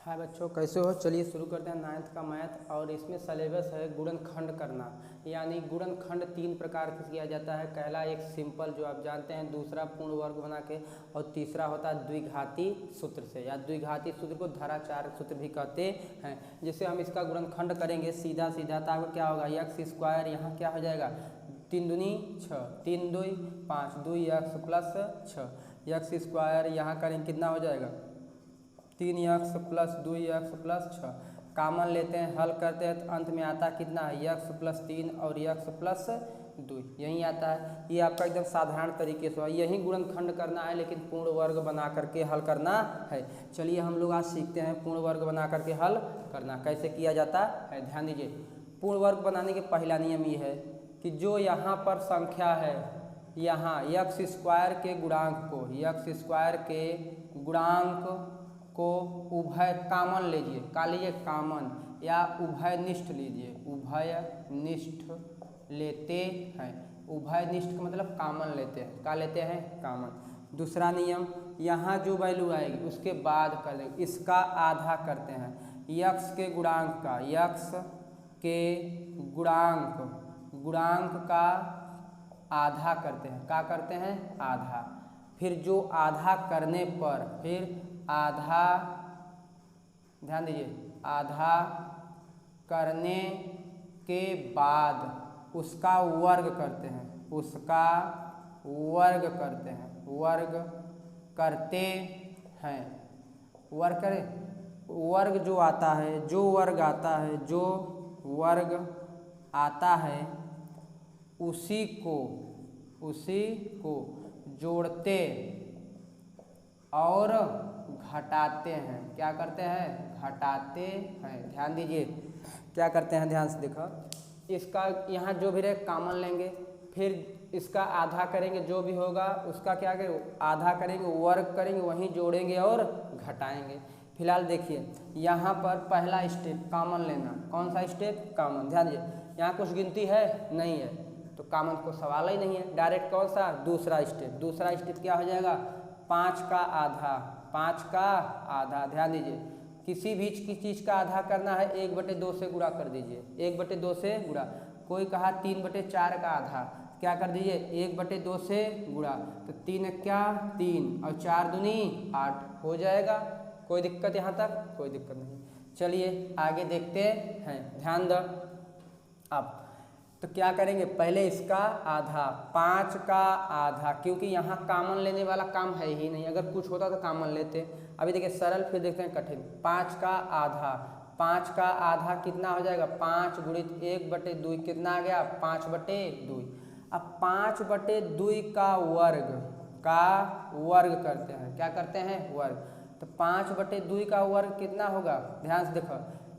हाय बच्चों, कैसे हो? चलिए शुरू करते हैं 9th का मैथ। और इसमें सिलेबस है गुणनखंड करना। यानी गुणनखंड 3 प्रकार से किया जाता है। पहला एक सिंपल जो आप जानते हैं, दूसरा पूर्ण वर्ग बना के, और तीसरा होता है द्विघाती सूत्र से, या द्विघाती सूत्र को धराचार सूत्र भी कहते हैं। जैसे हम इसका गुणनखंड करेंगे सीधा सीधा, तो आपका क्या होगा, एक्स स्क्वायर यहाँ क्या हो जाएगा, 3 दूनी 6, 3 2 5, 2 एक्स प्लस 6 एक्स स्क्वायर यहाँ करेंगे कितना हो जाएगा, 3 एक्स प्लस 2 एक्स प्लस 6। कामन लेते हैं, हल करते हैं, तो अंत में आता कितना है, एक्स प्लस 3 और एक्स प्लस 2, यही आता है। ये आपका एकदम साधारण तरीके से यही गुणनखंड करना है, लेकिन पूर्ण वर्ग बना करके हल करना है। चलिए हम लोग आज सीखते हैं पूर्ण वर्ग बना करके हल करना कैसे किया जाता है। ध्यान दीजिए, पूर्ण वर्ग बनाने के पहला नियम ये है कि जो यहाँ पर संख्या है, यहाँ एक्स स्क्वायर के गुणांक को, एक्स स्क्वायर के गुणांक को उभय कामन लीजिए, का लीजिए कामन, या उभय निष्ठ लीजिए, उभय निष्ठ लेते हैं। उभय निष्ठ का मतलब कामन लेते हैं, का लेते हैं कामन। दूसरा नियम, यहाँ जो वैल्यू आएगी उसके बाद कर देंगे, इसका आधा करते हैं, यक्स के गुणांक का, यक्स के गुणांक का आधा करते हैं, का करते हैं आधा। फिर जो आधा करने पर, फिर आधा, ध्यान दीजिए, आधा करने के बाद उसका वर्ग करते हैं, उसका वर्ग करते हैं, वर्ग करते हैं, वर्ग करें, वर्ग जो आता है, जो वर्ग आता है, जो वर्ग आता है उसी को जोड़ते और घटाते हैं। क्या करते हैं, घटाते हैं। ध्यान दीजिए क्या करते हैं, ध्यान से देखो, इसका यहाँ जो भी रहे कामन लेंगे, फिर इसका आधा करेंगे, जो भी होगा उसका क्या करेंगे, आधा करेंगे, वर्ग करेंगे, वहीं जोड़ेंगे और घटाएंगे। फिलहाल देखिए यहाँ पर पहला स्टेप कामन लेना। कौन सा स्टेप, कामन। ध्यान दीजिए यहाँ कुछ गिनती है नहीं है, तो कामन को सवाल ही नहीं है, डायरेक्ट कौन सा, दूसरा स्टेप। दूसरा स्टेप क्या हो जाएगा, 5 का आधा, 5 का आधा। ध्यान दीजिए किसी भी चीज़ का आधा करना है 1/2 से गुणा कर दीजिए, 1/2 से गुणा। कोई कहा 3/4 का आधा, क्या कर दीजिए 1/2 से गुणा, तो 3 क्या 3 और 4 दूनी 8 हो जाएगा। कोई दिक्कत यहाँ तक, कोई दिक्कत नहीं। चलिए आगे देखते हैं, ध्यान दो। अब तो क्या करेंगे, पहले इसका आधा, 5 का आधा, क्योंकि यहाँ कामन लेने वाला काम है ही नहीं, अगर कुछ होता तो कामन लेते। अभी देखिए सरल, फिर देखते हैं कठिन। 5 का आधा, 5 का आधा कितना हो जाएगा, 5 गुणित 1/2 कितना आ गया, 5/2। अब 5/2 का वर्ग करते हैं, क्या करते हैं, वर्ग। तो 5/2 का वर्ग कितना होगा, ध्यान से देखो,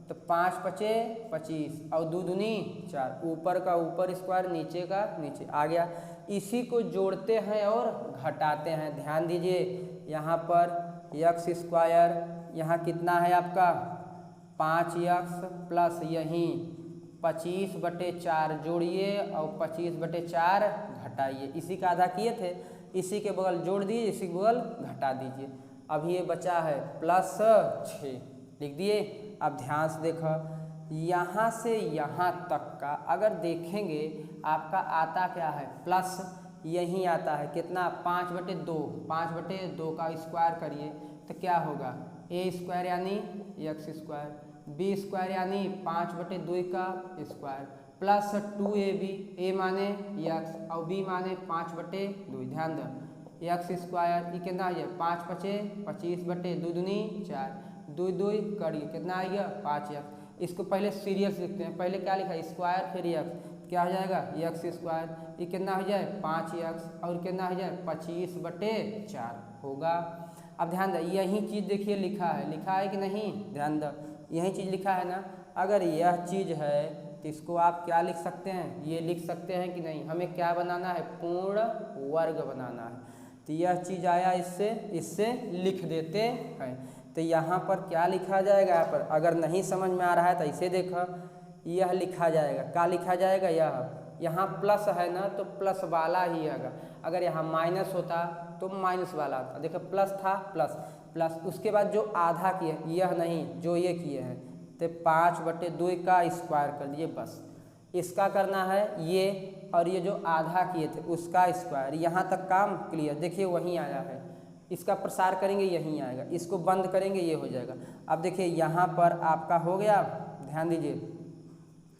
तो 5 5 25 और 2 दूनी 4, ऊपर का ऊपर स्क्वायर, नीचे का नीचे आ गया। इसी को जोड़ते हैं और घटाते हैं। ध्यान दीजिए यहाँ पर एक्स स्क्वायर, यहाँ कितना है आपका 5x प्लस यहीं 25/4 जोड़िए और 25/4 घटाइए। इसी का आधा किए थे, इसी के बगल जोड़ दीजिए, इसी के बगल घटा दीजिए। अब ये बचा है प्लस 6, लिख दिए। अब ध्यान से देखो, यहाँ से यहाँ तक का अगर देखेंगे आपका आता क्या है, प्लस यहीं आता है कितना, 5/2, 5/2 का स्क्वायर करिए तो क्या होगा, a स्क्वायर यानी x स्क्वायर, b स्क्वायर यानी 5/2 का स्क्वायर, प्लस 2ab, a माने x और b माने 5/2। ध्यान दो, एक्स स्क्वायर ये कितना है, 5 5 25/2 दूनी 4, 2 2 करिए कितना आएगा 5x। इसको पहले सीरियस लिखते हैं, पहले क्या लिखा है स्क्वायर, फिर x, क्या हो जाएगा एक्स स्क्वायर, ये कितना हो जाए 5x और कितना हो जाए 25/4 होगा। अब ध्यान दो, यही चीज़ देखिए लिखा है कि नहीं, ध्यान दो यही चीज़ लिखा है ना। अगर यह चीज़ है तो इसको आप क्या लिख सकते हैं, ये लिख सकते हैं कि नहीं, हमें क्या बनाना है, पूर्ण वर्ग बनाना है। तो यह चीज़ आया, इससे लिख देते हैं। तो यहाँ पर क्या लिखा जाएगा, यहाँ पर अगर नहीं समझ में आ रहा है तो इसे देखो, यह लिखा जाएगा, क्या लिखा जाएगा, यहाँ प्लस है ना तो प्लस वाला ही आएगा। अगर यहाँ माइनस होता तो माइनस वाला आता। देखो प्लस था प्लस प्लस, उसके बाद जो आधा किए यह नहीं जो ये किए हैं तो 5/2 का स्क्वायर कर दिए बस। इसका करना है ये, और ये जो आधा किए थे उसका स्क्वायर। यहाँ तक काम क्लियर। देखिए वहीं आया है, इसका प्रसार करेंगे यहीं आएगा, इसको बंद करेंगे ये हो जाएगा। अब देखिए यहाँ पर आपका हो गया, ध्यान दीजिए।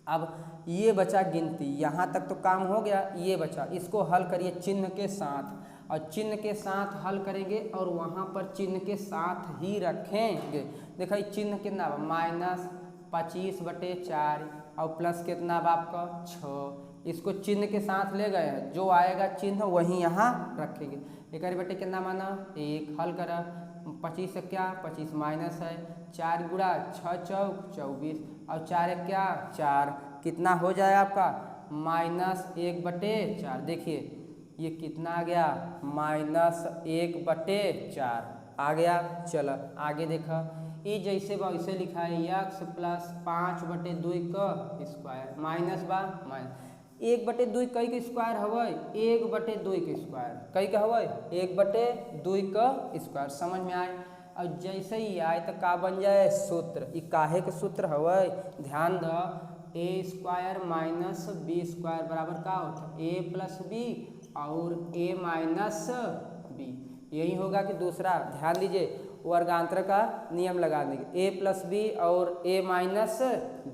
अब ये बचा गिनती, यहाँ तक तो काम हो गया, ये बचा, इसको हल करिए चिन्ह के साथ, और चिन्ह के साथ हल करेंगे और वहाँ पर चिन्ह के साथ ही रखेंगे। देखिए चिन्ह कितना -25/4 और प्लस कितना अब आपका 6। इसको चिन्ह के साथ ले गए हैं, जो आएगा चिन्ह वहीं यहाँ रखेंगे। एक बटे कितना माना 1, हल करा 25 से क्या 25 माइनस है 4 गुणा 6 चौक 24 और 4 एक क्या 4, कितना हो जाए आपका -1/4। देखिए ये कितना आ गया -1/4 आ गया। चलो आगे देखा, ये जैसे वैसे लिखा है x + 5/2 का स्क्वायर माइनस 1/2 कई के स्क्वायर हवे 1/2 के स्क्वायर, कई का हवे 1/2 का स्क्वायर। समझ में आए? और जैसे ही आए तो का बन जाए सूत्र। ये काहे के सूत्र हवे, ध्यान दो, a² - b² बराबर का होता है a + b और a - b। यही होगा कि दूसरा, ध्यान दीजिए वर्गांतर का नियम लगा देंगे a + b और a -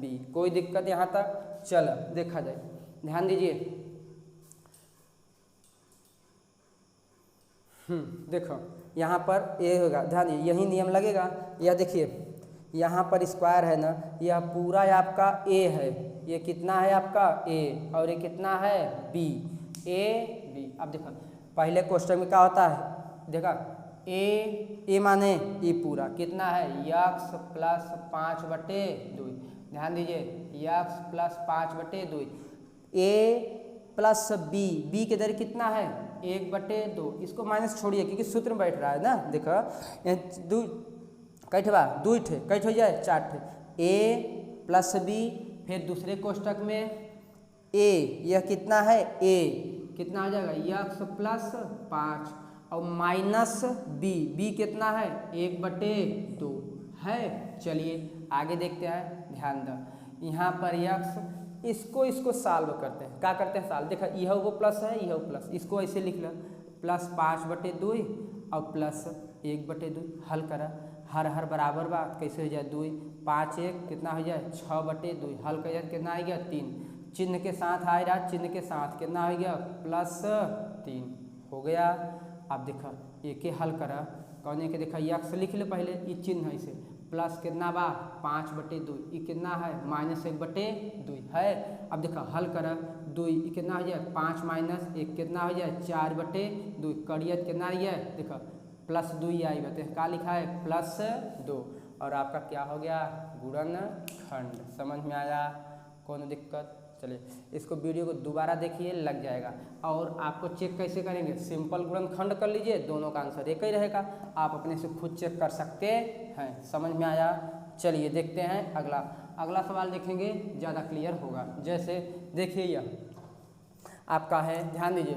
b। कोई दिक्कत यहाँ तक? चलो देखा जाए, ध्यान दीजिए। देखो यहाँ पर ये होगा, ध्यान दीजिए यही नियम लगेगा। यह देखिए यहाँ पर स्क्वायर है ना, यह पूरा आपका a है, ये कितना है आपका a और ये कितना है b, a b। अब देखो पहले क्वेश्चन में क्या होता है, देखा a माने ये पूरा कितना है x + 5/2। ध्यान दीजिए x + 5/2, a + b के दर कितना है 1/2। इसको माइनस छोड़िए क्योंकि सूत्र में बैठ रहा है ना। देखो कैठ बा 2 ठे, कैठ हो जाए 4 ठे, a + b, फिर दूसरे कोष्टक में a, यह कितना है a, कितना आ जाएगा x + 5 और माइनस b कितना है 1/2 है। चलिए आगे देखते हैं, ध्यान दो यहाँ पर x, इसको सॉल्व करते हैं। क्या करते हैं सॉल्व, देखा यह वो प्लस है यह प्लस, इसको ऐसे लिख लो +5/2 और +1/2। हल करा, हर बराबर बा, कैसे हो जाए 2, 5 1 कितना हो जाए 6/2। हल कर जाए कितना आ गया 3, चिन्ह के साथ आ रहा, चिन्ह के साथ कितना हो गया +3 हो गया। अब देखा एक हल करा, कौन के देखा x लिख ले पहले, ये चिन्ह है इसे, प्लस कितना बा 5/2, ये कितना है -1/2 है। अब देखा हल करा 2, ये कितना हो जाए 5 - 1 कितना हो जाए 4/2, करियत कितना आ जाए देखा +2 आई बते, क्या लिखा है +2 और आपका क्या हो गया गुणनखंड। समझ में आया? कौन दिक्कत? चलिए इसको वीडियो को दोबारा देखिए, लग जाएगा। और आपको चेक कैसे करेंगे, सिंपल गुणनखंड कर लीजिए, दोनों का आंसर एक ही रहेगा, आप अपने से खुद चेक कर सकते हैं। समझ में आया? चलिए देखते हैं अगला सवाल देखेंगे, ज़्यादा क्लियर होगा। जैसे देखिए यह आपका है, ध्यान दीजिए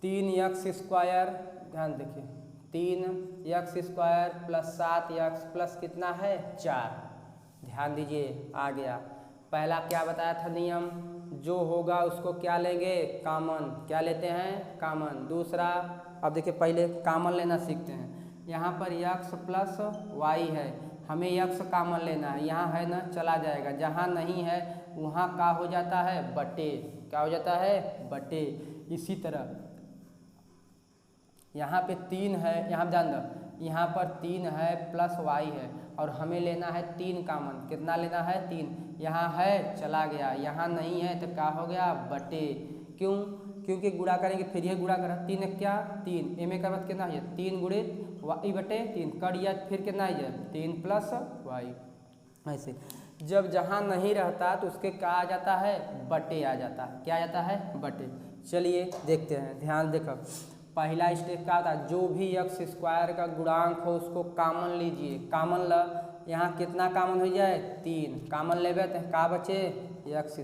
3x², ध्यान देखिए 3x² + 7x प्लस कितना है 4। ध्यान दीजिए आ गया। पहला क्या बताया था नियम, जो होगा उसको क्या लेंगे कॉमन, क्या लेते हैं कॉमन। दूसरा अब देखिए पहले कॉमन लेना सीखते हैं। यहाँ पर x + y है, हमें x कॉमन लेना है, यहाँ है ना चला जाएगा, जहाँ नहीं है वहाँ का हो जाता है बटे, क्या हो जाता है बटे। इसी तरह यहाँ पे 3 है, यहाँ ध्यान दो, यहाँ पर 3 है + y है और हमें लेना है 3 कॉमन, कितना लेना है 3, यहाँ है चला गया, यहाँ नहीं है तो क्या हो गया बटे। क्यों? क्योंकि गुणा करेंगे फिर यह गुणा करा, 3 क्या 3, एम का मतलब कितना है 3 गुणित y/3 कर दिया, फिर कितना है 3 + y। ऐसे जब जहाँ नहीं रहता तो उसके क्या आ जाता है बटे आ जाता है, क्या आ जाता है बटे। चलिए देखते हैं, ध्यान देखो पहला स्टेप क्या होता है, जो भी x² का गुणांक हो उसको कॉमन लीजिए। कॉमन ल, यहाँ कितना कॉमन हो जाए 3, कॉमन लेबे तो का बचे x²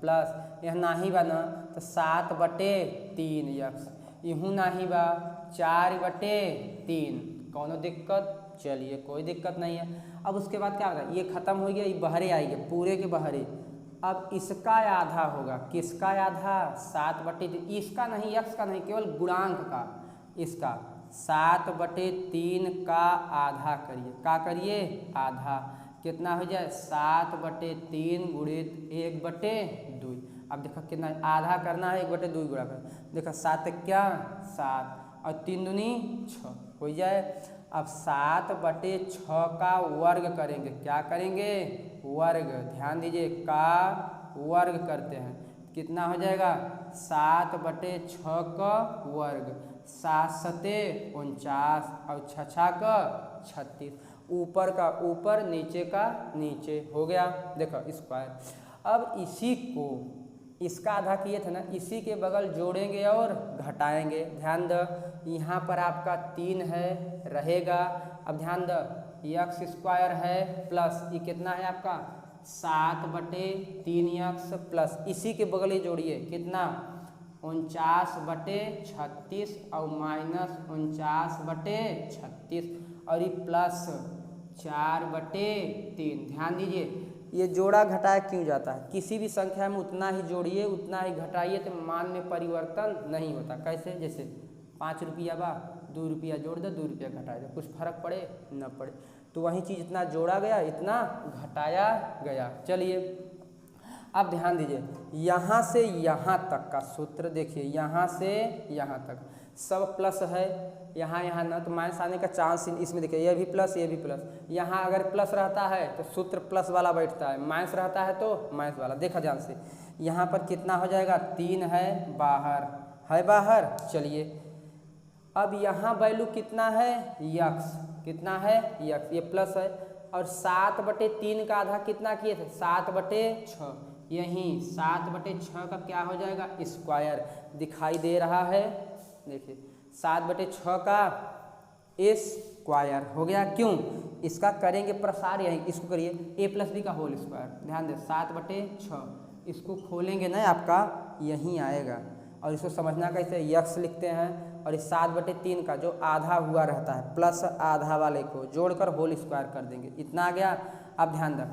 प्लस यह नहीं बना तो 7/3x, यूँ नहीं बा 4/3, कौनो दिक्कत? चलिए कोई दिक्कत नहीं है। अब उसके बाद क्या होगा, ये खत्म हो गया, ये बहरे आएंगे पूरे के बहरे। अब इसका आधा होगा, किसका आधा? 7/3, इसका नहीं, यक्स का नहीं, केवल गुणांक का, इसका 7/3 का आधा करिए। का करिए? आधा। कितना हो जाए? 7/3 गुणित 1/2। अब देखो कितना आधा करना है, 1/2 गुणा कर, देखो 7 क्या 7 और 3 दूनी 6 हो जाए। अब 7/6 का वर्ग करेंगे। क्या करेंगे? वर्ग। ध्यान दीजिए, का वर्ग करते हैं, कितना हो जाएगा? 7/6 का वर्ग, 7 × 49 और 6 का 36, ऊपर का ऊपर नीचे का नीचे हो गया। देखो स्क्वायर। अब इसी को, इसका आधा किए थे ना, इसी के बगल जोड़ेंगे और घटाएंगे। ध्यान दो, यहाँ पर आपका 3 है रहेगा। अब ध्यान दो, x² है प्लस ये कितना है आपका 7/3x प्लस इसी के बगल ही जोड़िए, कितना 49/36 और माइनस 49/36 और ये प्लस 4/3। ध्यान दीजिए, ये जोड़ा घटाया क्यों जाता है? किसी भी संख्या में उतना ही जोड़िए उतना ही घटाइए तो मान में परिवर्तन नहीं होता। कैसे? जैसे 5 रुपया बा, 2 रुपया जोड़ दो, 2 रुपया घटा दो, कुछ फर्क पड़े न पड़े। तो वही चीज़ इतना जोड़ा गया इतना घटाया गया। चलिए अब ध्यान दीजिए, यहाँ से यहाँ तक का सूत्र देखिए, यहाँ से यहाँ तक सब प्लस है, यहाँ ना, तो माइनस आने का चांस इसमें देखिए, ये भी प्लस ये भी प्लस। यहाँ अगर प्लस रहता है तो सूत्र प्लस वाला बैठता है, माइनस रहता है तो माइनस वाला। देखा ध्यान से, यहाँ पर कितना हो जाएगा? 3 है बाहर, है बाहर। चलिए अब यहाँ वैल्यू कितना है? यक्स, कितना है? यक्स, ये प्लस है। और 7/3 का आधा कितना किए थे? 7/6। यहीं 7/6 का क्या हो जाएगा? स्क्वायर दिखाई दे रहा है, देखिए 7/6 का स्क्वायर हो गया। क्यों? इसका करेंगे प्रसार, यहीं इसको करिए a+b का होल स्क्वायर। ध्यान दें 7/6, इसको खोलेंगे ना आपका यहीं आएगा। और इसको समझना कैसे, यक्स लिखते हैं और इस 7/3 का जो आधा हुआ रहता है प्लस आधा वाले को जोड़कर होल स्क्वायर कर देंगे, इतना आ गया। अब ध्यान दें,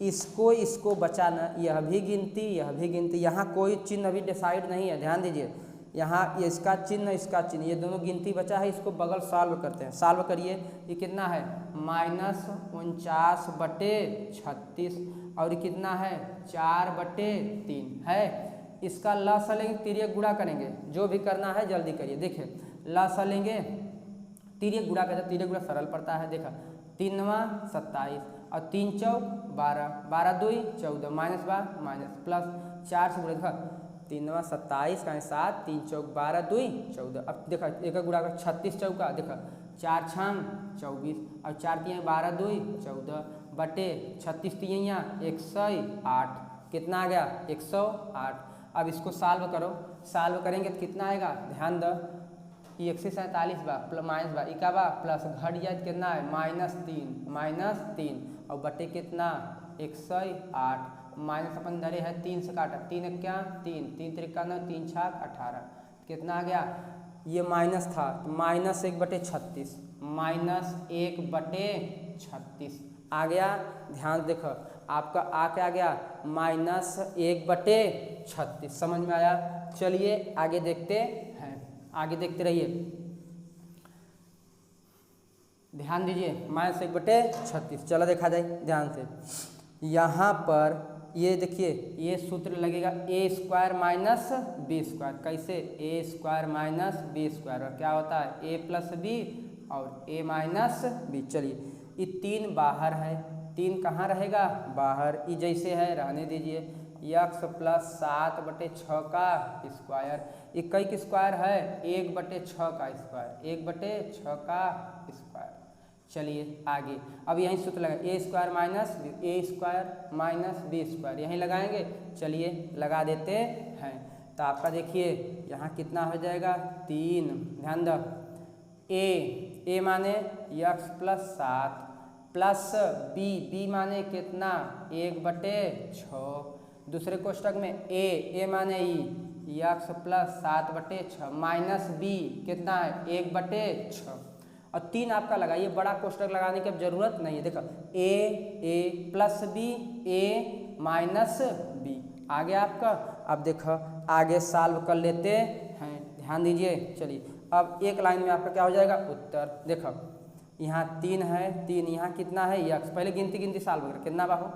इसको बचाना, यह भी गिनती यह भी गिनती, यहाँ कोई चिन्ह अभी डिसाइड नहीं है। ध्यान दीजिए, यहाँ इसका चिन्ह इसका चिन्ह, ये दोनों गिनती बचा है, इसको बगल सॉल्व करते हैं। सॉल्व करिए, ये कितना है? -49/36 और ये कितना है? 4/3 है। इसका लसा लेंगे, तिर्यक गुणा करेंगे, जो भी करना है जल्दी करिए। देखिए लसा लेंगे, तिर्यक गुणा करते, तिर्यक गुणा सरल पड़ता है। देखा 3 × 9 = 27 और 3 × 4 = 12, 12 × 2 = 14, माइनस बा माइनस प्लस 4 से गुणा। देखा 3 × 9 = 27 का 7, 3 × 4 = 12, 2 = 14। अब देखा एक गुणा का 36 चौका, देखा 4 × 6 = 24 और 4 × 3 = 12, 2 = 14 बटे 36 3 = 108। कितना आ गया? 108। अब इसको सॉल्व करो, सॉल्व करेंगे तो कितना आएगा? ध्यान दो, ये 147 बा माइनस बा इका बा प्लस घट जाए कितना है? -3 और बटे कितना? 108 माइनस अपन डरे है 3 से काटा, 3 क्या 3, 3 × 9 3 × 6 = 18। कितना आ गया? ये माइनस था तो -1/36, -1/36 आ गया। ध्यान देखो, आपका आ क्या गया? -1/36। समझ में आया? चलिए आगे देखते हैं, आगे देखते रहिए। ध्यान दीजिए, -1/36। चलो देखा जाए ध्यान से, यहाँ पर ये देखिए, ये सूत्र लगेगा a² - b²। कैसे? a² - b² और क्या होता है? a + b और a - b। चलिए ये 3 बाहर है, 3 कहाँ रहेगा? बाहर। ये जैसे है रहने दीजिए, x + 7/6 का स्क्वायर, ये कई की स्क्वायर है? 1/6 का स्क्वायर, 1/6 का स्क्वायर। चलिए आगे, अब यहीं सूत्र लगा a² - b², यहीं लगाएंगे। चलिए लगा देते हैं, तो आपका देखिए यहाँ कितना हो जाएगा? 3। ध्यान दो, a माने x + 7 प्लस b माने कितना? 1/6। दूसरे कोष्टक में a माने यक्स प्लस 7/6 माइनस बी कितना है 1/6 और 3 आपका लगाइए, बड़ा कोष्टक लगाने की अब जरूरत नहीं है। देखो ए प्लस बी ए माइनस बी आ गया आपका। अब देखो आगे सॉल्व कर लेते हैं, ध्यान दीजिए। चलिए अब एक लाइन में आपका क्या हो जाएगा उत्तर। देखो यहाँ 3 है, 3 यहाँ कितना है यक्स, पहले गिनती सॉल्व कर कितना बाहो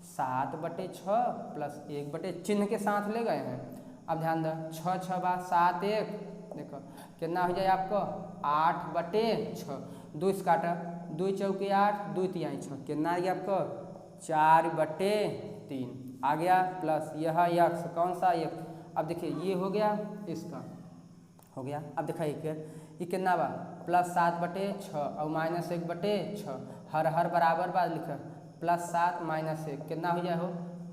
7/6 प्लस 1 चिन्ह के साथ ले गए हैं। अब ध्यान दो 6 6 बा 7 1 देखो कितना हो जाए आपको 8/6 2 काटा 2 चौके 8 2 तिहाई 6 कितना आ गया आपको 4/3 आ गया प्लस यह यक्स कौन सा यक्स। अब देखिए ये हो गया इसका हो गया। अब देखा ये कितना बा प्लस 7/6 और माइनस 1/6 हर बराबर बा लिखा प्लस 7 माइनस 1 कितना हो जाए हो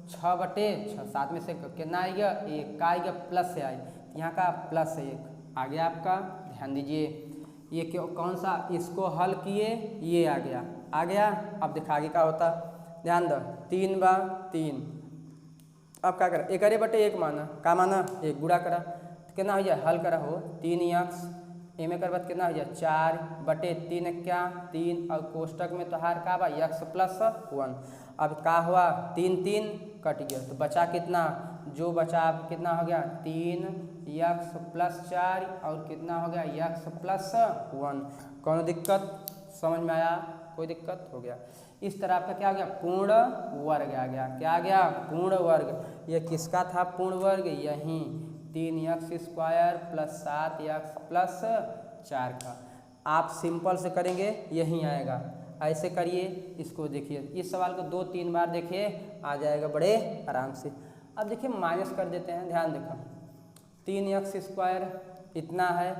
6/6 7 में से कितना आएगा 1 का आएगा प्लस से आए यहाँ का प्लस 1 आ गया आपका। ध्यान दीजिए ये क्यों कौन सा इसको हल किए ये आ गया। अब देखा आगे क्या होता ध्यान दो 3/3 अब क्या करा 1/1 माना का माना 1 गुणा करा तो कितना हो जाए हल करा हो 3 यक्स ए में कर बाद कितना हो जाए 4/3 क्या 3 और कोष्टक में तो हार का बा यक्स प्लस 1। अब का हुआ 3 3 कट गया तो बचा कितना जो बचा अब कितना हो गया 3 यक्स प्लस 4 और कितना हो गया यक्स प्लस 1। कौन दिक्कत समझ में आया कोई दिक्कत हो गया। इस तरह आपका क्या आ गया पूर्ण वर्ग आ गया। क्या आ गया पूर्ण वर्ग। ये किसका था पूर्ण वर्ग यहीं 3x² प्लस 7x प्लस 4 का। आप सिंपल से करेंगे यहीं आएगा। ऐसे करिए इसको देखिए इस सवाल को 2-3 बार देखिए आ जाएगा बड़े आराम से। अब देखिए माइनस कर देते हैं ध्यान देखो 3x² इतना है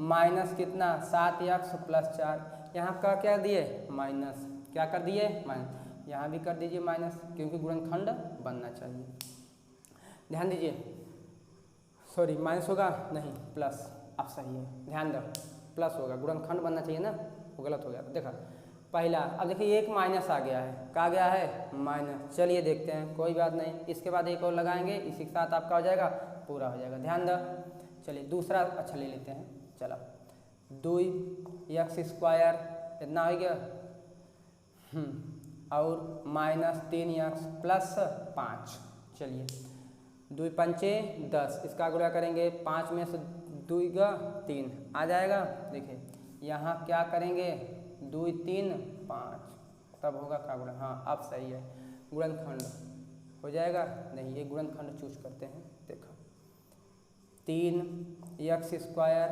माइनस कितना 7x प्लस 4 यहाँ का क्या दिए माइनस क्या कर दिए माइनस यहाँ भी कर दीजिए माइनस क्योंकि गुणनखंड बनना चाहिए। ध्यान दीजिए सॉरी माइनस होगा नहीं प्लस अब सही है ध्यान दो प्लस होगा गुणनखंड बनना चाहिए ना वो गलत हो गया। देखा पहला अब देखिए एक माइनस आ गया है कहा गया है माइनस। चलिए देखते हैं कोई बात नहीं इसके बाद एक और लगाएंगे इसी के साथ आपका हो जाएगा पूरा हो जाएगा। ध्यान दो चलिए दूसरा अच्छा ले लेते हैं चलो 2x² इतना हो गया और माइनस 3x प्लस 5। चलिए 2 पंचे 10 इसका गुणा करेंगे 5 में से 2 × 3 आ जाएगा। देखिए यहाँ क्या करेंगे 2 3 5 तब होगा का गुणा हाँ अब सही है गुणनखंड हो जाएगा। नहीं ये गुणनखंड चूज करते हैं देखो 3x²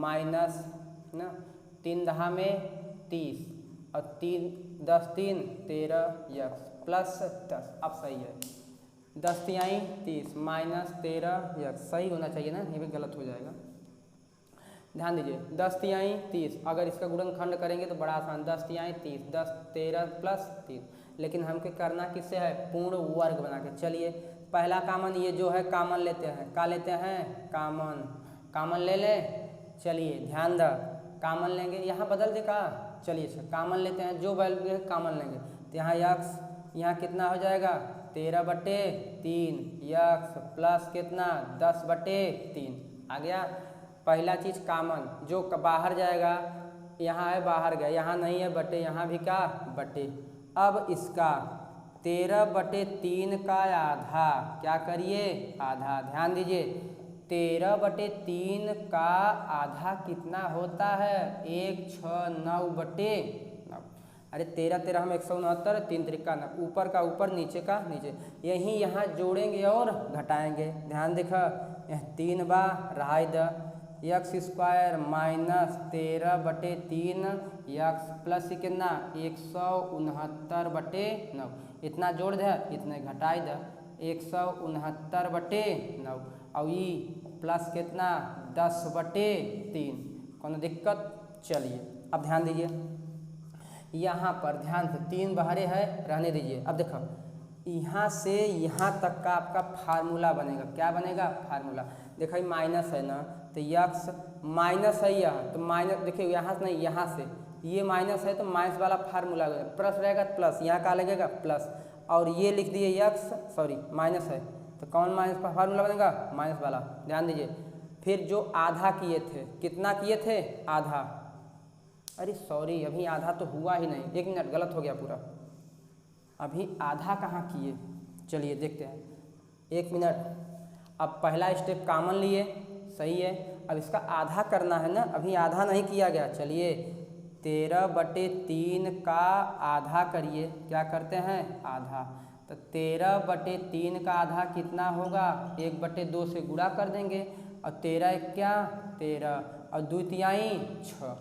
माइनस ना 3 दहा में 30 और 3 10 3 13x प्लस 10 अब सही है 10 तिहाई 30 माइनस 13x सही होना चाहिए ना ये भी गलत हो जाएगा। ध्यान दीजिए 10 तिहाई 30 अगर इसका गुणनखंड करेंगे तो बड़ा आसान 10 तिहाई 30 10 13 प्लस 3 लेकिन हमको करना किससे है पूर्ण वर्ग बना के। चलिए पहला कामन ये जो है कामन लेते हैं का लेते हैं कामन ले ले। चलिए ध्यान दो कामन लेंगे यहाँ बदल दे का चलिए अच्छा कामन लेते हैं जो वैल्यू कामन लेंगे तो यहाँ यक्स यहाँ कितना हो जाएगा 13/3 यक्स प्लस कितना 10/3 आ गया। पहला चीज़ कामन जो बाहर जाएगा यहाँ है बाहर गया यहाँ नहीं है बटे यहाँ भी का बटे। अब इसका 13/3 का आधा क्या करिए आधा। ध्यान दीजिए 13/3 का आधा कितना होता है 169/9। अरे 13 हम 169 3 त्रिका 9 ऊपर का ऊपर नीचे का नीचे यहीं यहाँ जोड़ेंगे और घटाएंगे। ध्यान देखो 3 बार रहाई the x² minus 13/3 x plus कितना 169/9 इतना जोड़ दे इतने घटाई दे 169/9 और ये प्लस कितना 10/3 कौन दिक्कत। चलिए अब ध्यान दीजिए यहाँ पर ध्यान से 3 बाहरे है रहने दीजिए। अब देखो यहाँ से यहाँ तक का आपका फार्मूला बनेगा क्या बनेगा फार्मूला। देखो ये माइनस है ना तो यक्स माइनस है यहाँ तो माइनस देखिए यहाँ से नहीं यहाँ से ये माइनस है तो माइनस वाला फार्मूला प्लस रहेगा प्लस यहाँ का लगेगा प्लस और ये लिख दिए यक्स सॉरी माइनस है तो कौन माइनस फार्मूला बनेगा, माइनस वाला। ध्यान दीजिए, फिर जो आधा किए थे, कितना किए थे, आधा, अरे सॉरी अभी आधा तो हुआ ही नहीं, 1 मिनट गलत हो गया पूरा, अभी आधा कहाँ किए, चलिए देखते हैं, 1 मिनट। अब पहला स्टेप कॉमन लिए, सही है, अब इसका आधा करना है ना, अभी आधा नहीं किया गया। चलिए 13/3 का आधा करिए, क्या करते हैं, आधा। तो 13/3 का आधा कितना होगा, 1/2 से गुणा कर देंगे, और 13 क्या 13, और 2 तिहाई 6।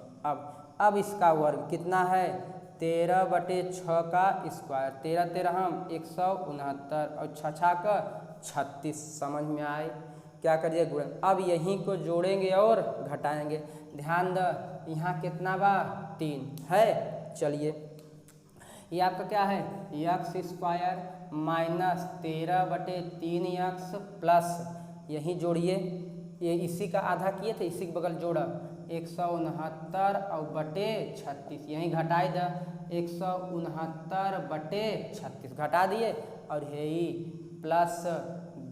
अब इसका वर्ग कितना है, 13/6 का स्क्वायर, 13 13 169 और 6 6 का 36। समझ में आए, क्या करिए गुणन। अब यहीं को जोड़ेंगे और घटाएंगे। ध्यान द, यहाँ कितना बा, 3 है। चलिए ये आपका क्या है, x² माइनस 13/3x प्लस, यहीं जोड़िए, ये इसी का आधा किए थे, इसी के बगल जोड़ा, 169 और बटे 36, यहीं घटाए द, 169/36 घटा दिए, और यही प्लस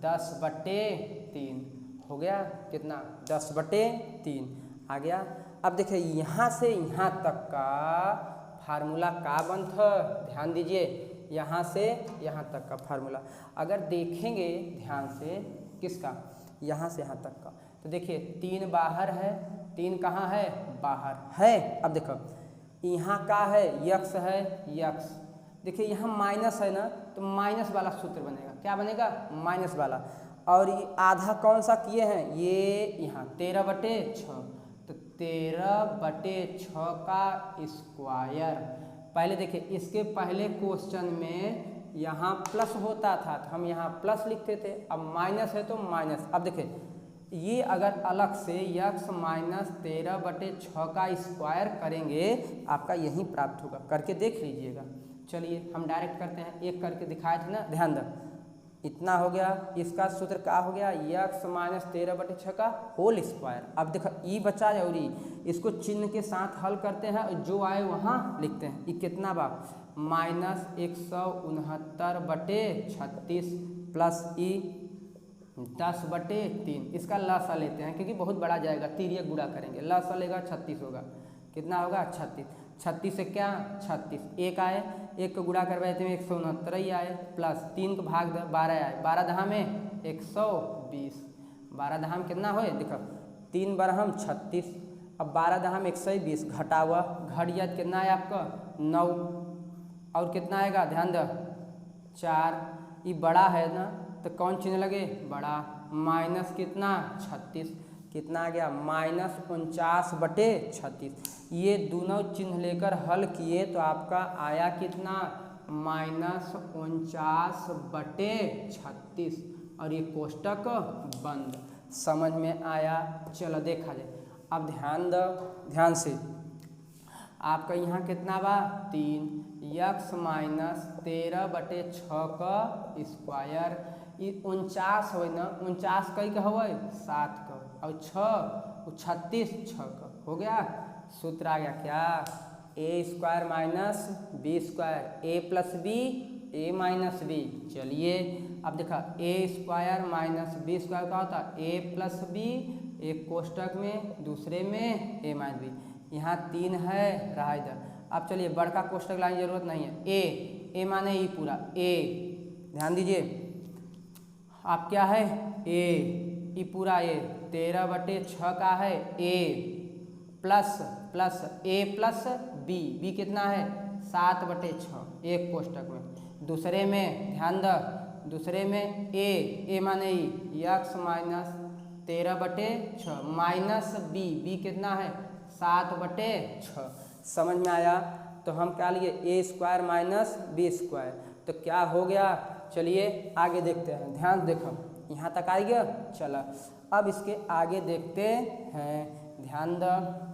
10/3 हो गया, कितना, 10/3 आ गया। अब देखिए यहाँ से यहाँ तक का फार्मूला का बनत, ध्यान दीजिए, यहाँ से यहाँ तक का फार्मूला अगर देखेंगे ध्यान से, किसका, यहाँ से यहाँ तक का, तो देखिए 3 बाहर है, 3 कहाँ है, बाहर है। अब देखो यहाँ का है, यक्स है, यक्स, देखिए यहाँ माइनस है ना, तो माइनस वाला सूत्र बनेगा, क्या बनेगा, माइनस वाला। और ये आधा कौन सा किए हैं, ये यहाँ 13/6, तो 13/6 का स्क्वायर। पहले देखिए इसके पहले क्वेश्चन में यहाँ प्लस होता था, तो हम यहाँ प्लस लिखते थे, अब माइनस है तो माइनस। अब देखिए ये अगर अलग से यक्स माइनस 13/6 का स्क्वायर करेंगे, आपका यही प्राप्त होगा, करके देख लीजिएगा। चलिए हम डायरेक्ट करते हैं, एक करके दिखाए थे ना, ध्यान दो, इतना हो गया, इसका सूत्र क्या हो गया, यक्स माइनस 13/6 का होल स्क्वायर। अब देखो ई बचा और इसको चिन्ह के साथ हल करते हैं, जो आए वहाँ लिखते हैं। ये कितना बा, माइनस 169/36 प्लस ई 10/3, इसका लसा लेते हैं क्योंकि बहुत बड़ा जाएगा, तिर्यक गुणा करेंगे, लसा लेगा 36 होगा, कितना होगा 36, 36 से क्या 36, एक आए, एक को गुणा करवाए थे 169 ही आए, प्लस 3 को भाग 12 आए, 12 दहा में 120, 12 दहा में कितना होए, देखो 3 12 36, अब 12 दहा में 120, घटा हुआ घट जाए, कितना है आपका 9, और कितना आएगा, ध्यान दो 4, ये बड़ा है ना, तो कौन चिन्ह लगे, बड़ा, माइनस कितना 36, कितना आ गया, माइनस 49/36। ये दोनों चिन्ह लेकर हल किए तो आपका आया कितना, माइनस 49/36, और ये कोष्टक बंद। समझ में आया, चलो देखा जाए। अब ध्यान दो, ध्यान से, आपका यहाँ कितना बा 3, यक्स माइनस 13/6 का स्क्वायर, ये 49 हो ना, 49 कई का हो 7 का, और 36 6 का हो गया। सूत्र आ गया क्या, a² minus b², a plus B a minus B. चलिए अब देखा a² माइनस b² का होता a प्लस बी, एक कोष्टक में दूसरे में a माइनस बी, यहाँ 3 है रहा इधर। अब चलिए बड़का कोष्टक लाने की जरूरत नहीं है, a माने ई पूरा a, ध्यान दीजिए आप क्या है a, ई पूरा a, 13/6 का है a plus a plus b कितना है 7/6, एक कोष्टक में, दूसरे में ध्यान दो, दूसरे में a माने ई, यक्स माइनस 13/6 माइनस b कितना है 7/6। समझ में आया, तो हम क्या लिए a² माइनस b², तो क्या हो गया। चलिए आगे देखते हैं, ध्यान देखो यहाँ तक आ गया। चला अब इसके आगे देखते हैं, ध्यान दो,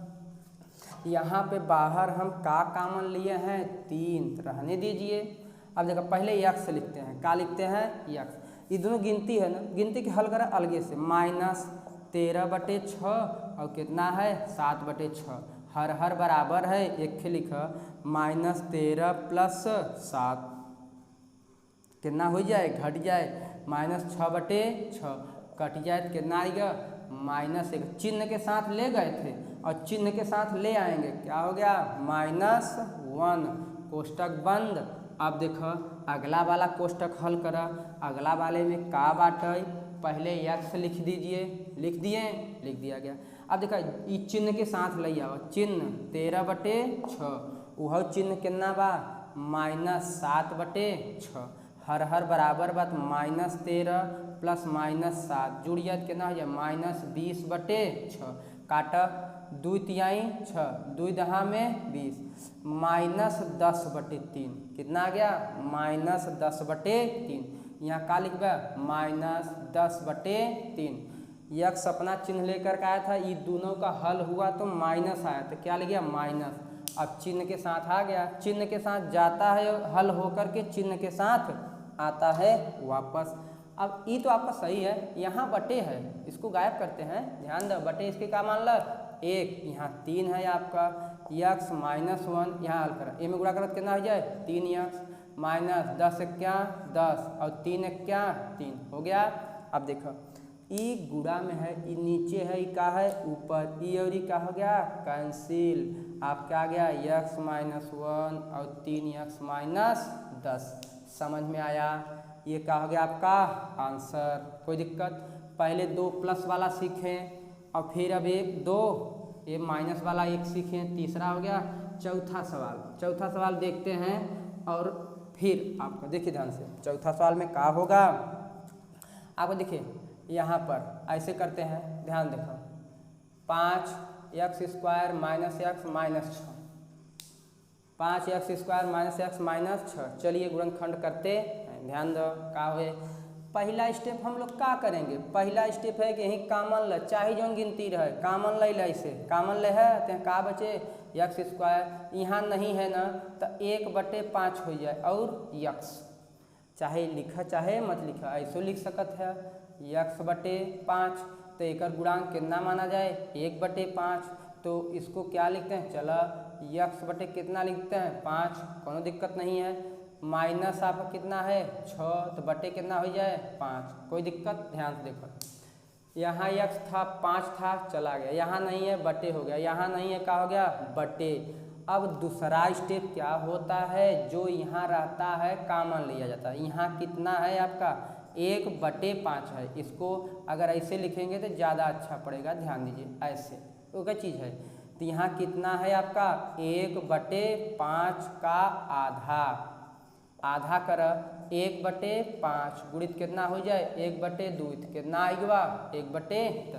यहाँ पे बाहर हम का कॉमन लिए हैं 3, रहने दीजिए। अब देखो पहले यक्स लिखते हैं, का लिखते हैं यक्स, ये दोनों गिनती है ना, गिनती के हल करा अलगे से, माइनस 13/6 और कितना है 7/6, हर बराबर है, एक लिखा माइनस 13 प्लस 7 कितना हो जाए, घट जाए -6/6 कट जाए तो कितना आएगा -1। चिन्ह के साथ ले गए थे और चिन्ह के साथ ले आएंगे, क्या हो गया -1, कोष्टक बंद। अब देखो अगला वाला कोष्टक हल करा। अगला वाले में का बाटे, पहले x लिख दीजिए, लिख दिए, लिख दिया गया। अब देखो ई चिन्ह के साथ ले आओ, चिन्ह 13/6, वह चिन्ह कितना बा -7/6, हर हर बराबर बात -13 प्लस -7 जुड़ जाए तो कितना हो जाए -20/6, काटा 2 तिहाई 6, 2 दहा में 20, -10/3 कितना आ गया -10/3। यहाँ का लिख बा -10/3। यक्स अपना चिन्ह लेकर के आया था, ये दोनों का हल हुआ तो माइनस आया तो क्या लिख गया माइनस। अब चिन्ह के साथ आ गया, चिन्ह के साथ जाता है हल होकर के चिन्ह के साथ आता है वापस। अब ये तो आपका सही है, यहाँ बटे है, इसको गायब करते हैं, ध्यान दो बटे इसके क्या मान लो 1, यहाँ 3 है आपका, यक्स -1 यहाँ हल करा, ए में गुणा करा कितना हो जाए 3x -10 क्या 10 और 3 क्या 3 हो गया। अब देखो ई गुणा में है, ई नीचे है, ई का है ऊपर, ई और ई का हो गया कैंसिल। आप क्या आ गया x -1 और 3x -10। समझ में आया, ये क्या हो गया आपका आंसर। कोई दिक्कत, पहले 2 प्लस वाला सीखें और फिर अब 1 2 ये माइनस वाला 1 सीखें, तीसरा हो गया। चौथा सवाल देखते हैं और फिर आपको देखिए ध्यान से, चौथा सवाल में क्या होगा आपको देखिए, यहाँ पर ऐसे करते हैं, ध्यान देखो 5x² - x -6, 5x² - x -6। चलिए गुणनखंड करते हैं, ध्यान दो का हुए। पहला स्टेप हम लोग क्या करेंगे, पहला स्टेप है कि यही कामन ल, चाहे जो गिनती रहे कामन ले ऐसे कामन ले है तो का बचे x², यहाँ नहीं है ना तो 1/5 हो जाए और x, चाहे लिखा चाहे मत लिखा ऐसे लिख सकत है x/5, तो एक गुणांक कितना माना जाए 1/5, तो इसको क्या लिखते हैं चला x/ कितना लिखते हैं 5, कोनो दिक्कत नहीं है। माइनस आपका कितना है 6, तो बटे कितना हो जाए 5, कोई दिक्कत। ध्यान से देखो यहाँ x था 5 था चला गया, यहाँ नहीं है बटे हो गया, यहाँ नहीं है क्या हो गया बटे। अब दूसरा स्टेप क्या होता है, जो यहाँ रहता है कॉमन लिया जाता है। यहाँ कितना है आपका 1/5 है, इसको अगर ऐसे लिखेंगे तो ज़्यादा अच्छा पड़ेगा, ध्यान दीजिए ऐसे तो क्या चीज़ है। तो यहाँ कितना है आपका 1/5 का आधा कर 1/5 गुणित कितना हो जाए 1/2, कितना आएगा 1/,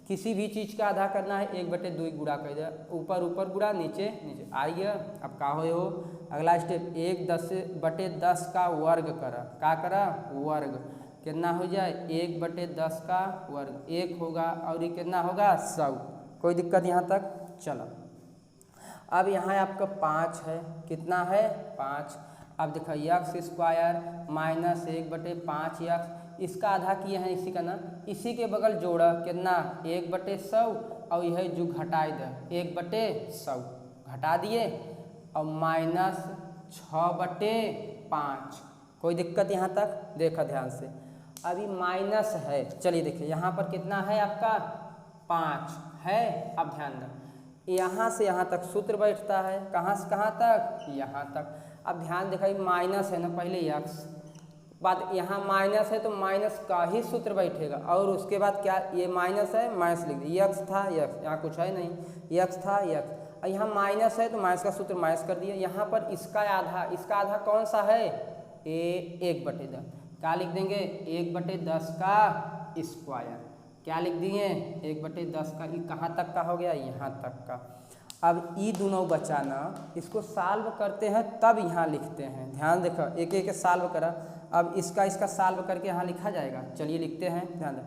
किसी भी चीज़ का आधा करना है 1/2 गुणा कर दे, ऊपर ऊपर गुणा नीचे नीचे आइए। अब का हो अगला स्टेप 1/10 का वर्ग करा, का करा वर्ग, कितना हो जाए 1/10 का वर्ग 1 होगा और ये कितना होगा 100। कोई दिक्कत यहाँ तक, चलो। अब यहाँ आपका 5 है, कितना है 5। अब देखो x² - 1/5x, इसका आधा किए हैं इसी का ना, इसी के बगल जोड़ा कितना 1/100 और यह जो घटाए दे 1/100 घटा दिए और -6/5। कोई दिक्कत यहाँ तक, देखो ध्यान से। अभी माइनस है, चलिए देखिए यहाँ पर कितना है आपका 5 है। अब ध्यान दो यहाँ से यहाँ तक सूत्र बैठता है, कहाँ से कहाँ तक यहाँ तक। अब ध्यान दिखाइए माइनस है ना, पहले x बाद यहाँ माइनस है तो माइनस का ही सूत्र बैठेगा और उसके बाद क्या ये माइनस है माइनस लिख दिया, x था x, यहाँ कुछ है नहीं, x था x, और यहाँ माइनस है तो माइनस का सूत्र माइनस कर दिया। यहाँ पर इसका आधा कौन सा है 1/10, क्या लिख देंगे 1/10 का स्क्वायर, क्या लिख दिए 1/10 का। ये कहाँ तक का हो गया यहाँ तक का। अब ये दोनों बचाना, इसको सॉल्व करते हैं तब यहाँ लिखते हैं, ध्यान देखो एक एक सॉल्व करा। अब इसका सॉल्व करके यहाँ लिखा जाएगा, चलिए लिखते हैं, ध्यान दो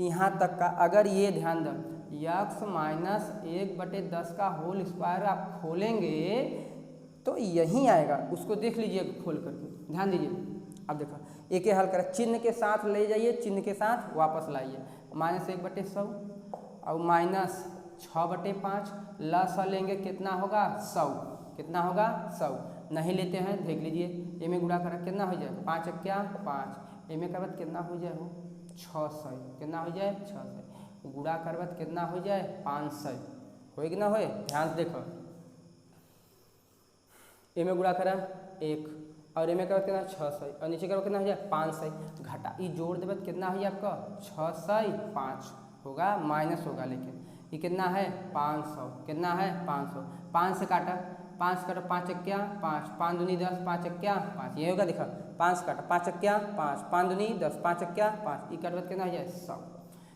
यहाँ तक का। अगर ये ध्यान दो x - 1/10 का होल स्क्वायर आप खोलेंगे तो यहीं आएगा, उसको देख लीजिए खोल करके, ध्यान दीजिए। अब देखो एक हल करा, चिन्ह के साथ ले जाइए, चिन्ह के साथ वापस लाइए, -1/100 और -6/5 लस लेंगे कितना होगा 100, कितना होगा 100। नहीं लेते हैं देख लीजिए, ए में गुणा करा कितना हो जाए 5 क्या 5, एमे करबत कितना हो जाए हो 600, कितना हो जाए 600, गुड़ा करबत कितना हो जाए 500, हो कि ना होए, ध्यान से देखो, एमे गुड़ा करा 1 और एमे करबत कितना 600 और नीचे करबत कितना हो जाए 500, घटा ये जोड़ देबत कितना हो जाए आपका 600, 5 होगा माइनस होगा, लेकिन ये कितना है 500, कितना है 500, 5 से काटा 5 काटा 5 क्या 5, 5 दूनी 10, 5 क्या 5, ये होगा देखा 5 काटा 5 क्या 5, 5 दूनी 10, 5 क्या 5, ये करबत कितना हो जाए 100।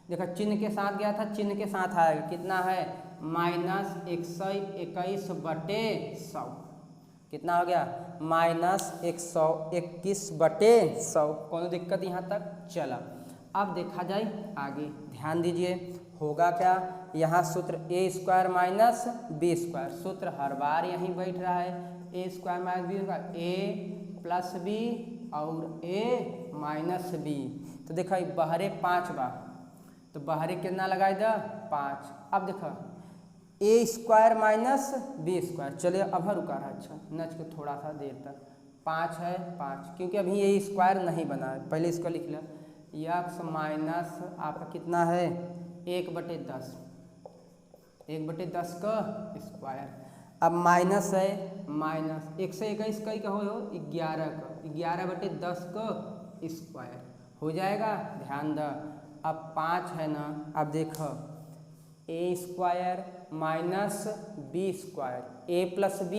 देखा चिन्ह के साथ गया था, चिन्ह के साथ आएगा, कितना है -121/100, कितना हो गया -121/100, कोनो दिक्कत यहाँ तक चला। अब देखा जाए आगे, ध्यान दीजिए होगा क्या, यहाँ सूत्र a² माइनस b², सूत्र हर बार यहीं बैठ रहा है, a² माइनस b होगा a प्लस b और a माइनस b। तो देखा बहरे 5 बा, तो बहरे कितना लगाए द 5। अब देखा a² माइनस b², चलिए अब रुका रहा, अच्छा नच के थोड़ा सा देर तक 5 है 5, क्योंकि अभी a² नहीं बना है, पहले इसको लिख लिया, x माइनस आपका कितना है 1/10, 1/10 का स्क्वायर। अब माइनस है, माइनस 121 कई का हो 11 का, 11/10 का स्क्वायर हो जाएगा, ध्यान द। अब 5 है ना, अब देखो a² minus b², a plus b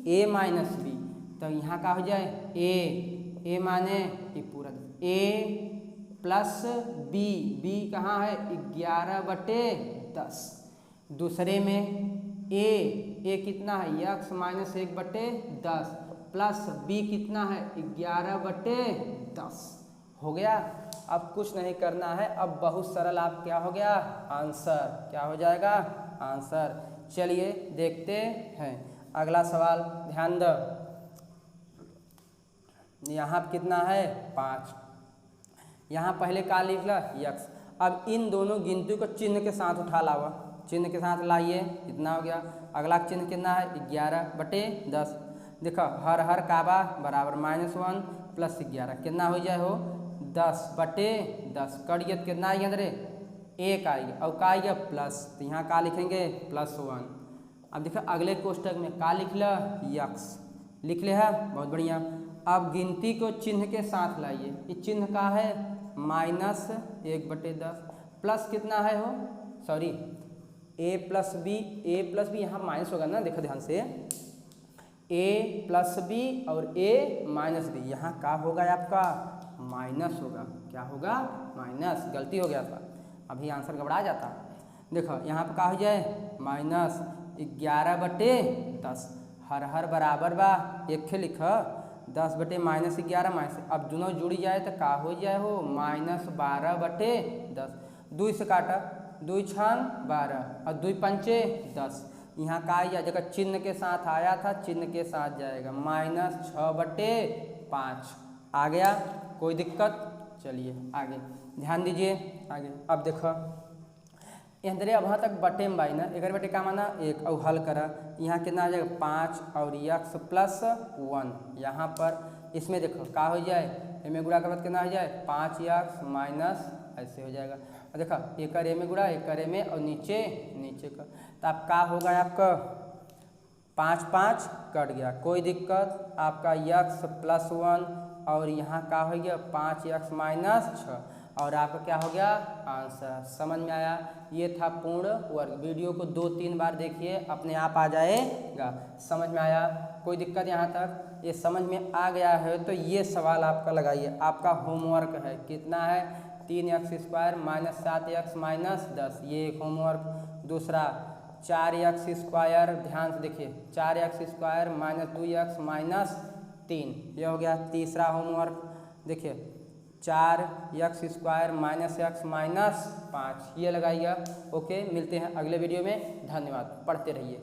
a minus b, तो यहाँ का हो जाए a माने ये पूरा a प्लस b, b कहाँ है 11/10, दूसरे में a कितना है x माइनस 1/10 प्लस b कितना है 11/10, हो गया। अब कुछ नहीं करना है, अब बहुत सरल आप क्या हो गया आंसर, क्या हो जाएगा आंसर। चलिए देखते हैं अगला सवाल, ध्यान दो, यहाँ कितना है 5, यहाँ पहले का लिखला x। अब इन दोनों गिनती को चिन्ह के साथ उठा लावा, चिन्ह के साथ लाइए, इतना हो गया। अगला चिन्ह कितना है 11/10, देखो हर काबा बराबर -1 प्लस 11, कितना हो जाए हो 10/10, करिए तो कितना आएगा अंदर 1 आएगा, और का आएगा प्लस, तो यहाँ का लिखेंगे +1। अब देखो अगले कोष्टक में का लिख ला x, लिख ले है, बहुत बढ़िया। अब गिनती को चिन्ह के साथ लाइए, ये चिन्ह का है -1/10 प्लस कितना है हो, सॉरी a प्लस b यहाँ माइनस होगा ना, देखो ध्यान से a प्लस b और a माइनस b, यहाँ का होगा आपका माइनस होगा, क्या होगा माइनस, गलती हो गया था, अभी आंसर घबरा जाता। देखो यहाँ पे का हो जाए -11/10, हर बराबर बा, एक लिख 10/-11 माइनस, अब दोनों जुड़ी जाए तो का हो जाए हो -12/10, 2 से काटा 2 × 12 और 2 × 5 = 10, यहाँ का आया जगह चिन्ह के साथ आया था, चिन्ह के साथ जाएगा -6/5, आ गया, कोई दिक्कत। चलिए आगे ध्यान दीजिए आगे। अब देखो अंदर अब तक बटे में बाई ना, एक बटे का माना 1, और हल करा, यहाँ कितना आ जाएगा 5 और x + 1, यहाँ पर इसमें देखो का हो जाए, में गुणा करबत कितना हो जाए 5x माइनस ऐसे हो जाएगा, और देखो एक में गुणा एक में और नीचे का, तो अब का होगा आपका 5 कट गया, कोई दिक्कत। आपका x + 1 और यहाँ का हो गया 5x माइनस 6, और आपका क्या हो गया आंसर। समझ में आया, ये था पूर्ण वर्ग। वीडियो को 2-3 बार देखिए, अपने आप आ जाएगा। समझ में आया, कोई दिक्कत यहाँ तक? ये समझ में आ गया है तो ये सवाल आपका लगाइए, आपका होमवर्क है। कितना है 3x² माइनस 7x माइनस 10, ये एक होमवर्क। दूसरा 4x², ध्यान से देखिए 4x² माइनस 2x माइनस 3, ये हो गया तीसरा होमवर्क। देखिए 4x² माइनस x माइनस 5, ये लगाइएगा। ओके, मिलते हैं अगले वीडियो में। धन्यवाद, पढ़ते रहिए।